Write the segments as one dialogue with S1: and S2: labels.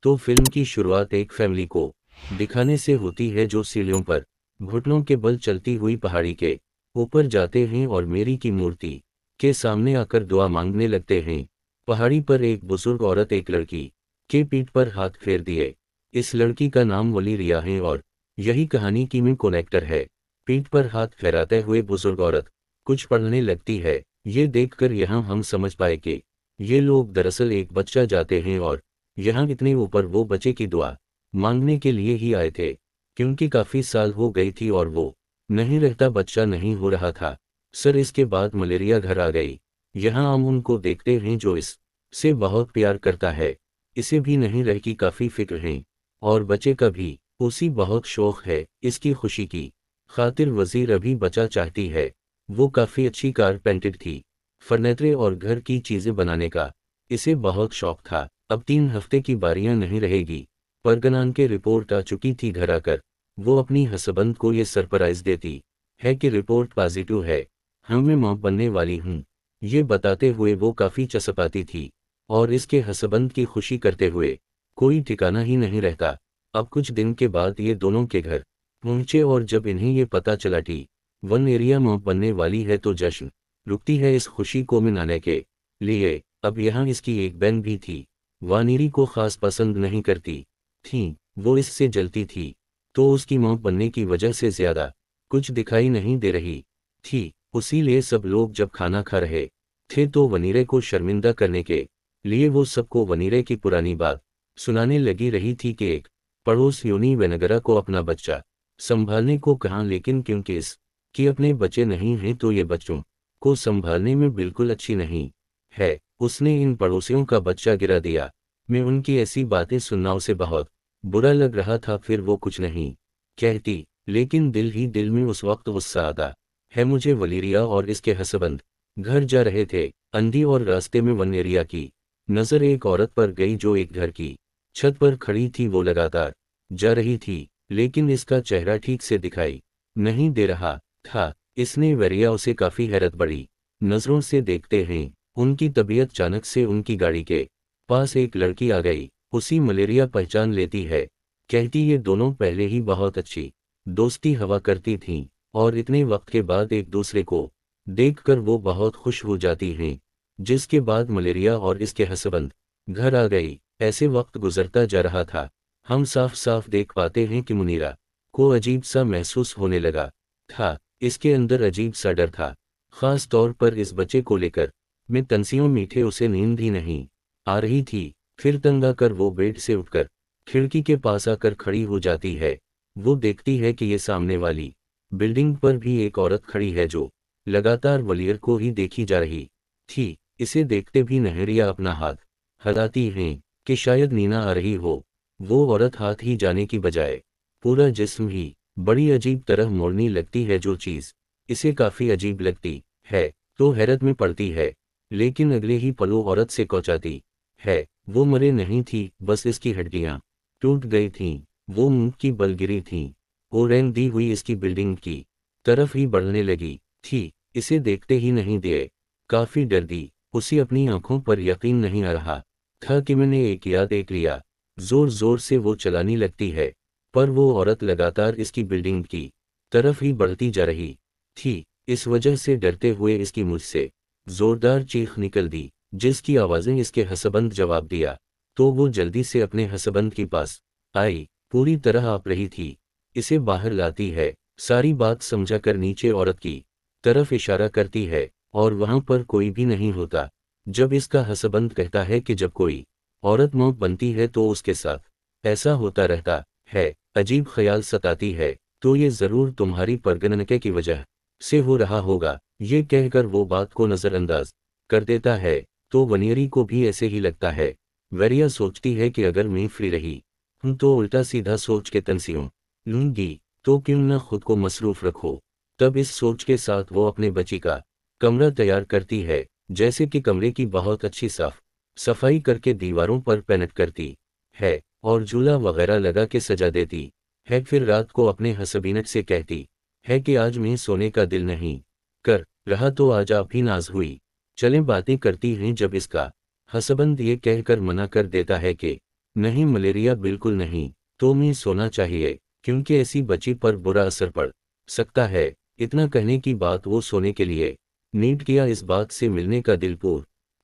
S1: तो फिल्म की शुरुआत एक फैमिली को दिखाने से होती है जो सीढ़ियों पर घुटनों के बल चलती हुई पहाड़ी के ऊपर जाते हैं और मेरी की मूर्ति के सामने आकर दुआ मांगने लगते हैं। पहाड़ी पर एक बुजुर्ग औरत एक लड़की के पीठ पर हाथ फेर दिए। इस लड़की का नाम वलीरिया है और यही कहानी की मेन कनेक्टर है। पीठ पर हाथ फहराते हुए बुजुर्ग औरत कुछ पढ़ने लगती है। ये देखकर यहाँ हम समझ पाए कि ये लोग दरअसल एक बच्चा जाते हैं और यहाँ इतने ऊपर वो बच्चे की दुआ मांगने के लिए ही आए थे, क्योंकि काफी साल हो गई थी और वो नहीं रहता, बच्चा नहीं हो रहा था। सर इसके बाद मलेरिया घर आ गई। यहाँ हम उनको देखते हैं जो इस से बहुत प्यार करता है, इसे भी नहीं रह की काफी फिक्र है और बच्चे का भी उसी बहुत शौक है। इसकी खुशी की खातिर वजीर अभी बचा चाहती है। वो काफी अच्छी कारपेंटर थी, फर्नीचर और घर की चीजें बनाने का इसे बहुत शौक था। अब 3 हफ्ते की बारियां नहीं रहेगी। परगनान के रिपोर्ट आ चुकी थी। घर आकर वो अपनी हसबंद को ये सरप्राइज देती है कि रिपोर्ट पॉजिटिव है, मैं मां बनने वाली हूँ। ये बताते हुए वो काफी चसपाती थी और इसके हसबंद की खुशी करते हुए कोई ठिकाना ही नहीं रहता। अब कुछ दिन के बाद ये दोनों के घर पहुंचे और जब इन्हें ये पता चला कि वन एरिया मां बनने वाली है तो जश्न रुकती है इस खुशी को मनाने के लिए। अब यहाँ इसकी एक बहन भी थी। वानीरी को खास पसंद नहीं करती थी, वो इससे जलती थी, तो उसकी मां बनने की वजह से ज्यादा कुछ दिखाई नहीं दे रही थी। उसीलिए सब लोग जब खाना खा रहे थे तो वनीरे को शर्मिंदा करने के लिए वो सबको वनीरे की पुरानी बात सुनाने लगी रही थी कि एक पड़ोस योनी वेनगरा को अपना बच्चा संभालने को कहा, लेकिन क्योंकि इस कि अपने बच्चे नहीं हैं तो ये बच्चों को संभालने में बिल्कुल अच्छी नहीं है। उसने इन पड़ोसियों का बच्चा गिरा दिया। मैं उनकी ऐसी बातें सुनना उसे बहुत बुरा लग रहा था। फिर वो कुछ नहीं कहती, लेकिन दिल ही दिल में उस वक्त गुस्सा आता है मुझे। वलीरिया और इसके हसबंद घर जा रहे थे अंधी और रास्ते में वनेरिया की नजर एक औरत पर गई जो एक घर की छत पर खड़ी थी। वो लगातार जा रही थी, लेकिन इसका चेहरा ठीक से दिखाई नहीं दे रहा था। इसने वरिया उसे काफी हैरत बड़ी नजरों से देखते हैं। उनकी तबीयत अचानक से उनकी गाड़ी के पास एक लड़की आ गई। उसी मलेरिया पहचान लेती है, कहती ये दोनों पहले ही बहुत अच्छी दोस्ती हवा करती थीं और इतने वक्त के बाद एक दूसरे को देखकर वो बहुत खुश हो जाती हैं। जिसके बाद मलेरिया और इसके हसबंद घर आ गई। ऐसे वक्त गुजरता जा रहा था। हम साफ साफ देख पाते हैं कि मुनीरा को अजीब सा महसूस होने लगा था। इसके अंदर अजीब सा डर था, खास तौर पर इस बच्चे को लेकर। मैं तंसियों मीठे उसे नींद ही नहीं आ रही थी। फिर तंग आकर वो बेड से उठकर खिड़की के पास आकर खड़ी हो जाती है। वो देखती है कि ये सामने वाली बिल्डिंग पर भी एक औरत खड़ी है जो लगातार वलीर को ही देखी जा रही थी। इसे देखते भी नहरिया अपना हाथ हिलाती हैं कि शायद नीना आ रही हो। वो औरत हाथ ही जाने की बजाय पूरा जिस्म ही बड़ी अजीब तरह मोड़ने लगती है। जो चीज़ इसे काफ़ी अजीब लगती है तो हैरत में पड़ती है, लेकिन अगले ही पलों औरत से कौचाती है। वो मरे नहीं थी, बस इसकी हड्डियां टूट गई थीं। वो मुंह की बल गिरी थीं और रैन दी हुई इसकी बिल्डिंग की तरफ ही बढ़ने लगी थी। इसे देखते ही नहीं दे काफी डर दी। उसी अपनी आंखों पर यकीन नहीं आ रहा था कि मैंने एक याद देख लिया। जोर जोर से वो चलानी लगती है, पर वो औरत लगातार इसकी बिल्डिंग की तरफ ही बढ़ती जा रही थी। इस वजह से डरते हुए इसकी मुझसे जोरदार चीख निकल दी, जिसकी आवाजें इसके हसबंद जवाब दिया। तो वो जल्दी से अपने हसबंद के पास आई, पूरी तरह आप रही थी। इसे बाहर लाती है, सारी बात समझाकर नीचे औरत की तरफ इशारा करती है और वहां पर कोई भी नहीं होता। जब इसका हसबंद कहता है कि जब कोई औरत मौत बनती है तो उसके साथ ऐसा होता रहता है, अजीब ख्याल सताती है, तो ये जरूर तुम्हारी परगननके की वजह से हो रहा होगा। ये कहकर वो बात को नजरअंदाज कर देता है। तो वनियरी को भी ऐसे ही लगता है। वेरिया सोचती है कि अगर मैं फ्री रही हूं तो उल्टा सीधा सोच के तंसियों लूंगी, तो क्यों न खुद को मसरूफ रखो। तब इस सोच के साथ वो अपने बच्ची का कमरा तैयार करती है, जैसे कि कमरे की बहुत अच्छी साफ सफाई करके दीवारों पर पेंट करती है और झूला वगैरह लगा के सजा देती है। फिर रात को अपने हसबीनक से कहती है कि आज मैं सोने का दिल नहीं कर रहा तो आज आप ही नाज हुई चलें बातें करती हैं। जब इसका हसबंद ये कहकर मना कर देता है कि नहीं मलेरिया बिल्कुल नहीं। तो मैं सोना चाहिए, क्योंकि ऐसी बच्ची पर बुरा असर पड़ सकता है। इतना कहने की बात वो सोने के लिए नीड किया। इस बात से मिलने का दिल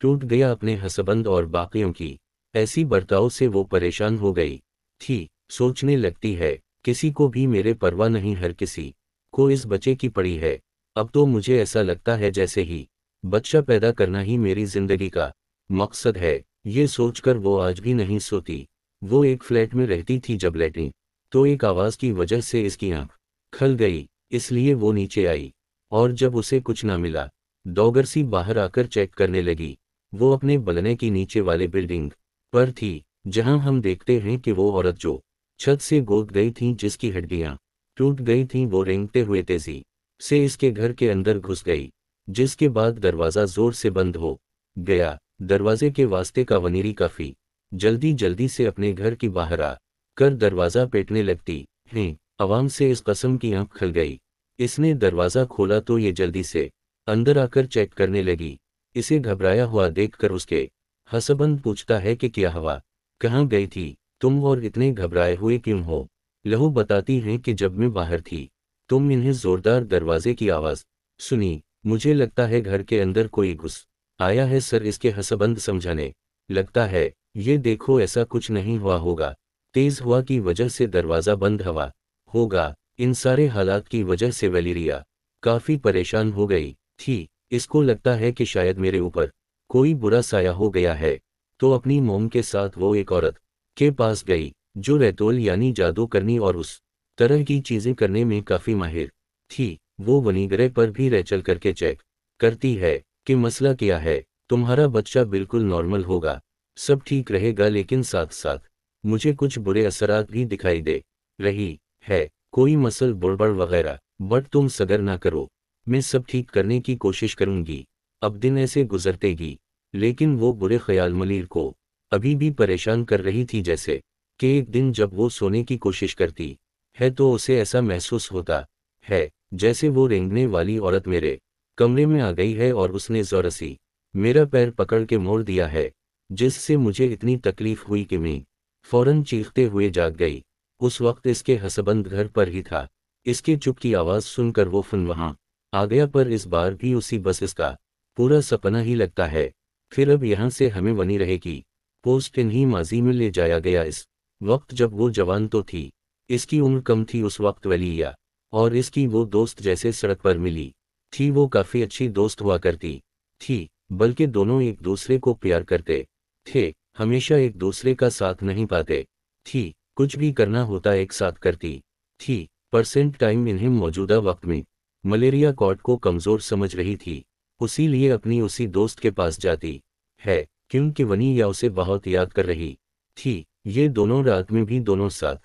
S1: टूट गया अपने हसबंद और बाकियों की ऐसी बर्ताव से वो परेशान हो गई थी। सोचने लगती है, किसी को भी मेरे परवाह नहीं, हर किसी को इस बच्चे की पड़ी है। अब तो मुझे ऐसा लगता है जैसे ही बच्चा पैदा करना ही मेरी जिंदगी का मकसद है। ये सोचकर वो आज भी नहीं सोती। वो एक फ्लैट में रहती थी, जब लेटी तो एक आवाज की वजह से इसकी आंख खल गई, इसलिए वो नीचे आई और जब उसे कुछ ना मिला, दौगर सी बाहर आकर चेक करने लगी। वो अपने बलने की नीचे वाले बिल्डिंग पर थी, जहां हम देखते हैं कि वो औरत जो छत से कूद गई थी, जिसकी हड्डियां टूट गई थीं, वो रेंगते हुए तेजी से इसके घर के अंदर घुस गई, जिसके बाद दरवाजा जोर से बंद हो गया। दरवाजे के वास्ते का वनीरी काफी जल्दी जल्दी से अपने घर की बाहर आ कर दरवाजा पीटने लगती है। आवाम से इस कसम की आंख खल गई। इसने दरवाजा खोला तो ये जल्दी से अंदर आकर चेक करने लगी। इसे घबराया हुआ देखकर उसके हसबंद पूछता है कि क्या हुआ, कहाँ गई थी तुम और इतने घबराए हुए क्यों हो। लहू बताती हैं कि जब मैं बाहर थी तुम इन्हें जोरदार दरवाजे की आवाज सुनी। मुझे लगता है घर के अंदर कोई घुस आया है सर, इसके हसबंद समझाने लगता है। ये देखो ऐसा कुछ नहीं हुआ होगा, तेज हवा की वजह से दरवाजा बंद हवा होगा। इन सारे हालात की वजह से वैलेरिया काफी परेशान हो गई थी। इसको लगता है कि शायद मेरे ऊपर कोई बुरा साया हो गया है। तो अपनी मोम के साथ वो एक औरत के पास गई जो रैतोल यानी जादू करनी और उस तरह की चीजें करने में काफी माहिर थी। वो वनीगरे पर भी रैचल करके चेक करती है कि मसला क्या है। तुम्हारा बच्चा बिल्कुल नॉर्मल होगा, सब ठीक रहेगा, लेकिन साथ साथ मुझे कुछ बुरे असरात भी दिखाई दे रही है, कोई मसल बुड़बड़ वगैरह। बट तुम सगर ना करो, मैं सब ठीक करने की कोशिश करूंगी। अब दिन ऐसे गुजरतेगी, लेकिन वो बुरे ख्याल मलीर को अभी भी परेशान कर रही थी। जैसे कि एक दिन जब वो सोने की कोशिश करती है तो उसे ऐसा महसूस होता है जैसे वो रेंगने वाली औरत मेरे कमरे में आ गई है और उसने जोर से मेरा पैर पकड़ के मोड़ दिया है, जिससे मुझे इतनी तकलीफ हुई कि मैं फौरन चीखते हुए जाग गई। उस वक्त इसके हसबंद घर पर ही था। इसके चुप की आवाज सुनकर वो फन वहां आ गया, पर इस बार भी उसी बस इसका पूरा सपना ही लगता है। फिर अब यहाँ से हमें बनी रहेगी पोस्ट इन्हीं माजी में ले जाया गया। इस वक्त जब वो जवान तो थी, इसकी उम्र कम थी उस वक्त वलिया, और इसकी वो दोस्त जैसे सड़क पर मिली थी वो काफी अच्छी दोस्त हुआ करती थी, बल्कि दोनों एक दूसरे को प्यार करते थे, हमेशा एक दूसरे का साथ नहीं पाते थी। कुछ भी करना होता एक साथ करती थी। परसेंट टाइम इन्हें मौजूदा वक्त में मलेरिया कॉट को कमजोर समझ रही थी, उसीलिए अपनी उसी दोस्त के पास जाती है, क्योंकि वनी या उसे बहुत याद कर रही थी। ये दोनों रात में भी दोनों साथ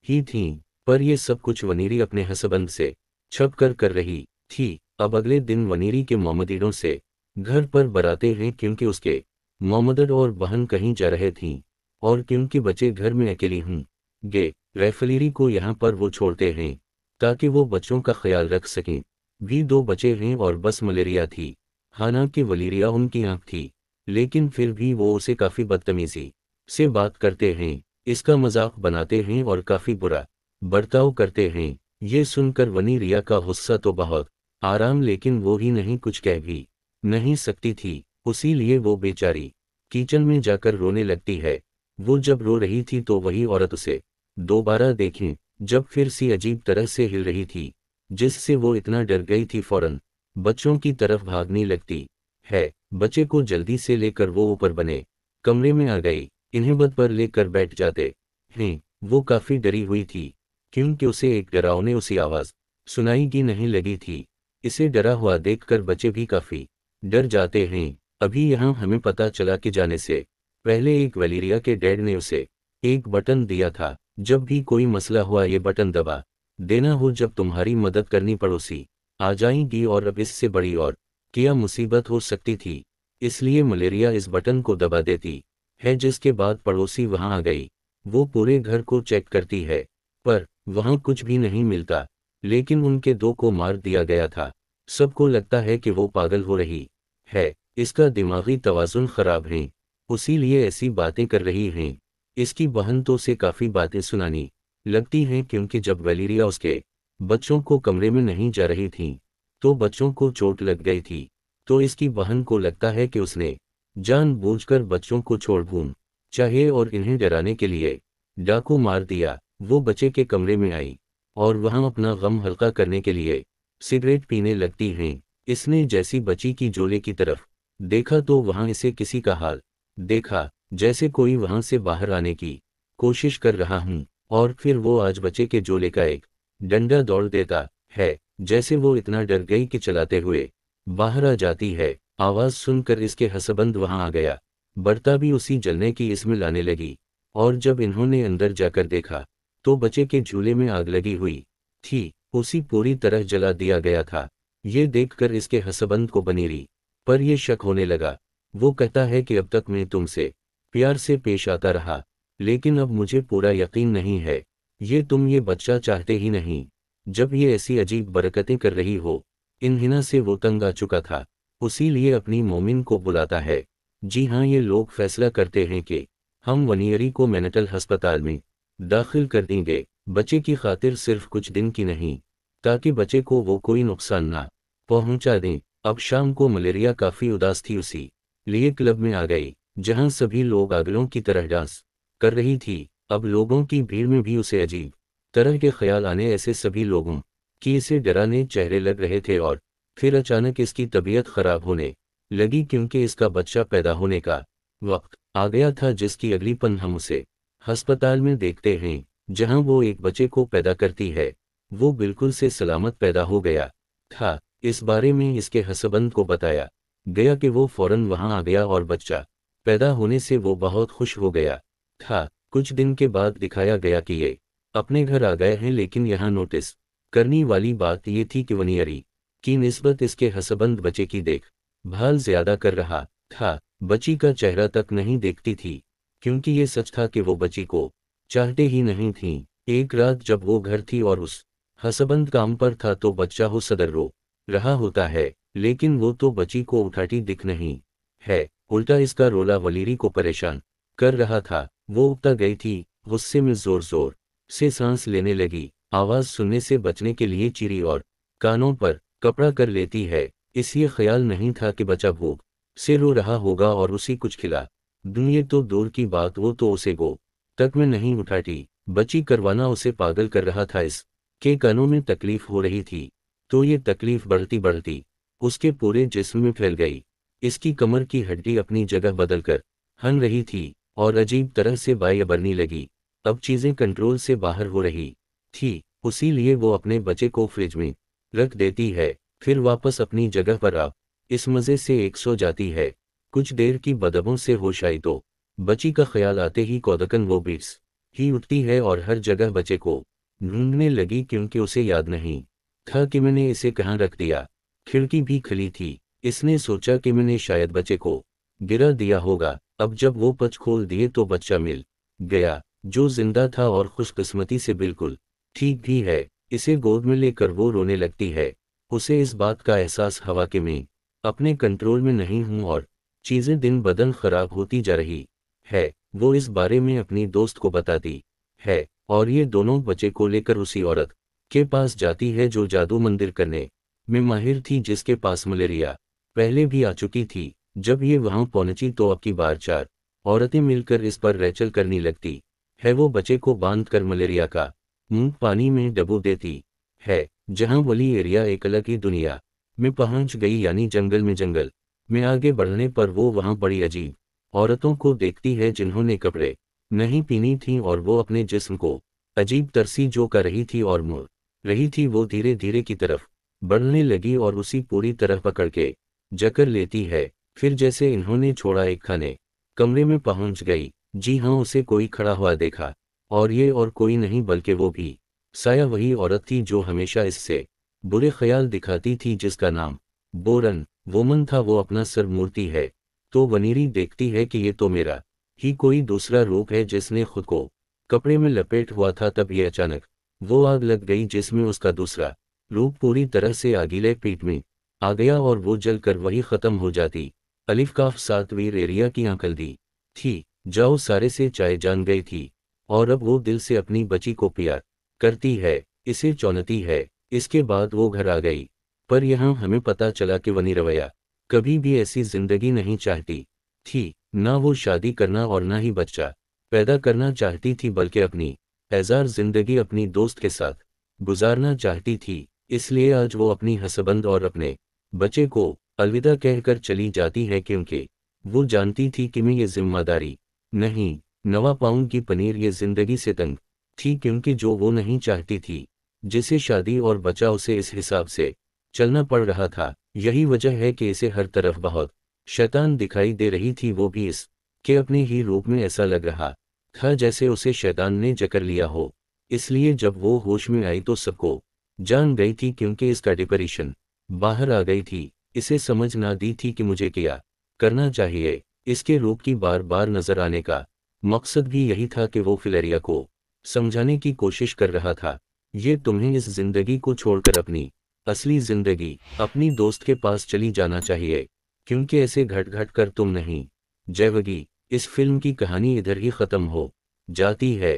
S1: ही थीं, पर ये सब कुछ वनीरी अपने हसबंद से छप कर रही थी। अब अगले दिन वनीरी के मोहम्मदीनों से घर पर बराते हैं, क्योंकि उसके मोहम्मद और बहन कहीं जा रहे थीं, और क्योंकि बच्चे घर में अकेली हूँ गे रेफलीरी को यहाँ पर वो छोड़ते हैं ताकि वो बच्चों का ख्याल रख सकें। भी दो बचे हैं और बस मलेरिया थी। हालांकि वलीरिया उनकी आंख थी, लेकिन फिर भी वो उसे काफी बदतमीजी से बात करते हैं, इसका मजाक बनाते हैं और काफी बुरा बर्ताव करते हैं। ये सुनकर वनीरिया का गुस्सा तो बहुत आराम, लेकिन वो ही नहीं कुछ कह भी नहीं सकती थी, उसीलिए वो बेचारी किचन में जाकर रोने लगती है। वो जब रो रही थी तो वही औरत उसे दोबारा देखें, जब फिर सी अजीब तरह से हिल रही थी, जिससे वो इतना डर गई थी फौरन बच्चों की तरफ भागने लगती है। बच्चे को जल्दी से लेकर वो ऊपर बने कमरे में आ गई, इन्हें बद पर लेकर बैठ जाते हैं। वो काफी डरी हुई थी, क्योंकि उसे एक डरावने उसी आवाज सुनाई की नहीं लगी थी। इसे डरा हुआ देखकर बच्चे भी काफी डर जाते हैं। अभी यहाँ हमें पता चला कि जाने से पहले एक वलीरिया के डैड ने उसे एक बटन दिया था, जब भी कोई मसला हुआ ये बटन दबा देना हो, जब तुम्हारी मदद करनी पड़ोसी आ जाएंगी। और अब इससे बड़ी और क्या मुसीबत हो सकती थी, इसलिए मलेरिया इस बटन को दबा देती है, जिसके बाद पड़ोसी वहां आ गई। वो पूरे घर को चेक करती है, पर वहां कुछ भी नहीं मिलता, लेकिन उनके दो को मार दिया गया था। सबको लगता है कि वो पागल हो रही है, इसका दिमागी तवाजुन खराब है, उसीलिए ऐसी बातें कर रही हैं। इसकी बहन तो उसे काफ़ी बातें सुनानी लगती हैं, क्योंकि जब वैलेरिया उसके बच्चों को कमरे में नहीं जा रही थी तो बच्चों को चोट लग गई थी। तो इसकी बहन को लगता है कि उसने जानबूझकर बच्चों को छोड़ भून चाहे और इन्हें डराने के लिए डाकू मार दिया। वो बच्चे के कमरे में आई और वहां अपना गम हल्का करने के लिए सिगरेट पीने लगती हैं। इसने जैसी बच्ची की झोले की तरफ देखा तो वहां इसे किसी का हाल देखा, जैसे कोई वहां से बाहर आने की कोशिश कर रहा हूं, और फिर वो आज बच्चे के झोले का एक डंडा दौड़ देता है, जैसे वो इतना डर गई कि चलाते हुए बाहर आ जाती है। आवाज सुनकर इसके हसबंद वहां आ गया, बढ़ता भी उसी जलने की इसमें लाने लगी। और जब इन्होंने अंदर जाकर देखा तो बच्चे के झूले में आग लगी हुई थी, उसी पूरी तरह जला दिया गया था। ये देखकर इसके हसबंद को बनेरी पर यह शक होने लगा। वो कहता है कि अब तक मैं तुमसे प्यार से पेश आता रहा, लेकिन अब मुझे पूरा यकीन नहीं है तुम ये बच्चा चाहते ही नहीं। जब ये ऐसी अजीब बरकतें कर रही हो, इन हिना से वो तंग आ चुका था, उसी लिए अपनी मोमिन को बुलाता है। जी हाँ, ये लोग फैसला करते हैं कि हम वनियरी को मेंटल अस्पताल में दाखिल कर देंगे, बच्चे की खातिर, सिर्फ कुछ दिन की नहीं, ताकि बच्चे को वो कोई नुकसान ना पहुंचा दें। अब शाम को मलेरिया काफ़ी उदास थी, उसी लिए क्लब में आ गई, जहां सभी लोग आगलों की तरह डांस कर रही थी। अब लोगों की भीड़ में भी उसे अजीब तरह के ख्याल आने, ऐसे सभी लोगों की इसे डराने चेहरे लग रहे थे। और फिर अचानक इसकी तबीयत खराब होने लगी, क्योंकि इसका बच्चा पैदा होने का वक्त आ गया था, जिसकी अगली पल हम उसे अस्पताल में देखते हैं, जहां वो एक बच्चे को पैदा करती है। वो बिल्कुल से सलामत पैदा हो गया था। इस बारे में इसके हसबंद को बताया गया कि वो फौरन वहां आ गया और बच्चा पैदा होने से वो बहुत खुश हो गया था। कुछ दिन के बाद दिखाया गया कि ये अपने घर आ गए हैं, लेकिन यहाँ नोटिस करने वाली बात ये थी कि वनियरी की निस्बत इसके हसबंद बच्चे की देखभाल ज्यादा कर रहा था, बच्ची का चेहरा तक नहीं देखती थी, क्योंकि ये सच था कि वो बच्ची को चाहते ही नहीं थी। एक रात जब वो घर थी और उस हसबंद काम पर था तो बच्चा हो सदर रो रहा होता है, लेकिन वो तो बच्ची को उठाती दिख नहीं है, उल्टा इसका रोला वलीरी को परेशान कर रहा था। वो उठता गई थी, गुस्से में जोर जोर से सांस लेने लगी, आवाज सुनने से बचने के लिए चीरी और कानों पर कपड़ा कर लेती है। इसे ख्याल नहीं था कि बच्चा भूख से रो रहा होगा और उसी कुछ खिला दूं, तो दूर की बात, वो तो उसे गो तक में नहीं उठाती। बच्ची करवाना उसे पागल कर रहा था, इसके कानों में तकलीफ हो रही थी, तो ये तकलीफ बढ़ती बढ़ती उसके पूरे जिस्म में फैल गई। इसकी कमर की हड्डी अपनी जगह बदलकर हन रही थी और अजीब तरह से बाएं बढ़ने लगी। अब चीजें कंट्रोल से बाहर हो रही थी, उसी लिए वो अपने बच्चे को फ्रिज में रख देती है, फिर वापस अपनी जगह पर आ इस मजे से एक सो जाती है। कुछ देर की बदबू से होश आई तो बच्ची का ख्याल आते ही कौदकन वो बीस ही उठती है और हर जगह बच्चे को ढूंढने लगी, क्योंकि उसे याद नहीं था कि मैंने इसे कहाँ रख दिया। खिड़की भी खुली थी, इसने सोचा कि मैंने शायद बच्चे को गिरा दिया होगा। अब जब वो पच खोल दिए तो बच्चा मिल गया, जो जिंदा था और खुशकिस्मती से बिल्कुल ठीक भी है। इसे गोद में लेकर वो रोने लगती है। उसे इस बात का एहसास हवा कि मैं अपने कंट्रोल में नहीं हूं और चीजें दिन ब दिन खराब होती जा रही है। वो इस बारे में अपनी दोस्त को बताती है और ये दोनों बच्चे को लेकर उसी औरत के पास जाती है जो जादू मंदिर करने में माहिर थी, जिसके पास मलेरिया पहले भी आ चुकी थी। जब ये वहां पहुंची तो अब की बार 4 औरतें मिलकर इस पर रेचल करने लगती है। वो बच्चे को बांधकर मलेरिया का मुंह पानी में डबो देती है, जहां वली एरिया एक अलग ही दुनिया में पहुंच गई, यानी जंगल में आगे बढ़ने पर वो वहां बड़ी अजीब औरतों को देखती है जिन्होंने कपड़े नहीं पहनी थी और वो अपने जिस्म को अजीब तरसी जो कर रही थी और मुड़ रही थी। वो धीरे धीरे की तरफ बढ़ने लगी और उसी पूरी तरह पकड़ के जकड़ लेती है। फिर जैसे इन्होंने छोड़ा एक खाने कमरे में पहुंच गई। जी हाँ, उसे कोई खड़ा हुआ देखा और ये और कोई नहीं बल्कि वो भी साया वही औरत थी जो हमेशा इससे बुरे ख्याल दिखाती थी, जिसका नाम बोरन वोमन था। वो अपना सर मूर्ति है तो वनीरी देखती है कि ये तो मेरा ही कोई दूसरा रूप है जिसने खुद को कपड़े में लपेट हुआ था। तब ये अचानक वो आग लग गई जिसमें उसका दूसरा रूप पूरी तरह से आगीले पीठ में आ गया और वो जलकर वही खत्म हो जाती। अलिफ काफ 7वीं एरिया की आंकल दी थी। जाओ सारे से चाय जान गई थी, और अब वो दिल से अपनी बच्ची को प्यार करती है, इसे चौनती है। इसके बाद वो घर आ गई, पर यहाँ हमें पता चला कि वनी रवैया कभी भी ऐसी जिंदगी नहीं चाहती थी। ना वो शादी करना और ना ही बच्चा पैदा करना चाहती थी, बल्कि अपनी एजार जिंदगी अपनी दोस्त के साथ गुजारना चाहती थी। इसलिए आज वो अपनी हसबंद और अपने बच्चे को अलविदा कहकर चली जाती है, क्योंकि वो जानती थी कि मैं ये जिम्मेदारी नहीं नवा पाऊंगी। पनीर ये जिंदगी से तंग थी, क्योंकि जो वो नहीं चाहती थी, जिसे शादी और बच्चा, उसे इस हिसाब से चलना पड़ रहा था। यही वजह है कि इसे हर तरफ बहुत शैतान दिखाई दे रही थी, वो भी इस के अपने ही रूप में। ऐसा लग रहा था जैसे उसे शैतान ने जकड़ लिया हो। इसलिए जब वो होश में आई तो सबको जान गई थी, क्योंकि इसका डिप्रेशन बाहर आ गई थी। इसे समझ ना दी थी कि मुझे क्या करना चाहिए। इसके रूप की बार बार नजर आने का मकसद भी यही था कि वो फिलेरिया को समझाने की कोशिश कर रहा था, ये तुम्हें इस जिंदगी को छोड़कर अपनी असली जिंदगी अपनी दोस्त के पास चली जाना चाहिए, क्योंकि ऐसे घट घट कर तुम नहीं जयवगी। इस फिल्म की कहानी इधर ही खत्म हो जाती है।